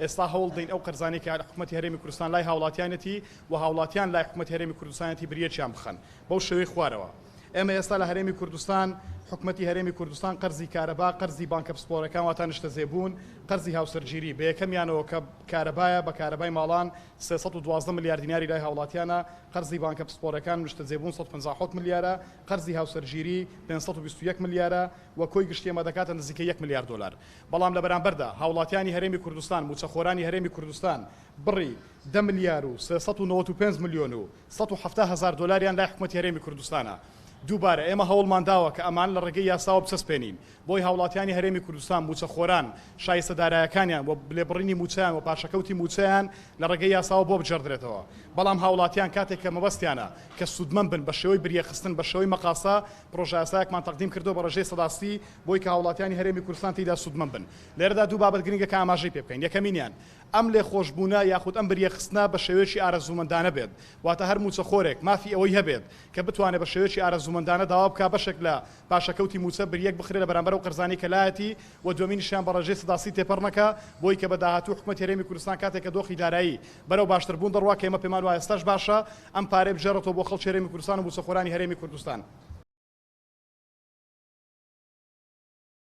ئێستا هەوڵ دەین ئەو قەرزانەی کە حکوومەتی هەرێمی کوردستان لای هاوڵاتیانەتی و هاوڵاتیان لای حکوومەتی هەرێمی کوردستانەتی بریەکیان بخەن بەو شێوەی خوارەوە. ئێمە ئێستا لە هەرێمی کوردستان حکوومەتی هەرێمی کوردستان قەرزی کارەبا، قەرزی بانکە پسپۆرەکان واتە نیشتە زێبوون، قەرزی هاوسەرگیری بە یەکەمیانەوە کە کارەبایە بە کارەبای ماڵان 312 ملیار دیناری لای هاوڵاتیانە، قەرزی بانکە پسپۆرەکان نیشتە زێبوون 157 ملیارە، قەرزی هاوسەرگیری 521 ملیارە و کۆی گشتی ئەمە دەکاتە نزیکەی 1 ملیار دلار. بەڵام لە بەرامبەردا هاوڵاتیانی هەرێمی کوردستان، موچەخۆرانی هەرێمی کوردستان بڕی 10 ملیار و 395 ملیۆن و 170 هزار دلاریان لای حکوومەتی هەرێمی کوردستانە. دووبارە ئێمە هەوڵمان داوە کە ئەمان لە ڕێگەی یاساوە بچەسپێنین بۆی هاوڵاتیانی هەرێمی کوردستان موچەخۆران شایستەدارایەکانیان و لێبڕینی موچیان و پاشەکەوتی موچیان لە ڕێگەی یاساوە بۆ بجێڕدرێتەوە. بەڵام هاوڵاتیان کاتێک کە مەبەستیانە کە سوودمەند بن بە شێوەی بریەخستن بە شێوەی مەقاسە پرۆژە یاسایەکمان تەقدیم کردو بە ڕێژەی سەداسی بۆی کە هاوڵاتیانی هەرێمی کوردستان تێیدا سوودمەند بن. لێرەدا دوو بابەت گرنگە کە ئاماژەی پێ بکەین. یەکەمینیان ئەم لێخۆشبوونە یاخود ئەم بریەخستنە بە شێوەیەکی ئارەزوومەندانە بێت، واتە هەر موچەخۆرێک مافی ئەوەی هەبێت کە بتوانێت بە شێوەیەکی ئارەزوومەندانە داوا بکات بەشێک لە پاشەکەوتی موچە بریەک بخرێ لە بەرامبەر و قەرزانی کەلایەتی و دومینیشیان بە ڕێژەی سەداسی تێپەڕ نەکا بۆی کە بە داهاتوو حکوومەتی هەرێمی کوردستان کاتێک کە دۆخی دارایی بەرەو باشتربوون دەڕوا کە ئێمە پێمان وایە ئێستاش باشە ئەم پارەی بژێڕێتەوە بۆ خەڵکی هەرێمی کوردستان و موچەخۆرانی هەرێمی کوردستان.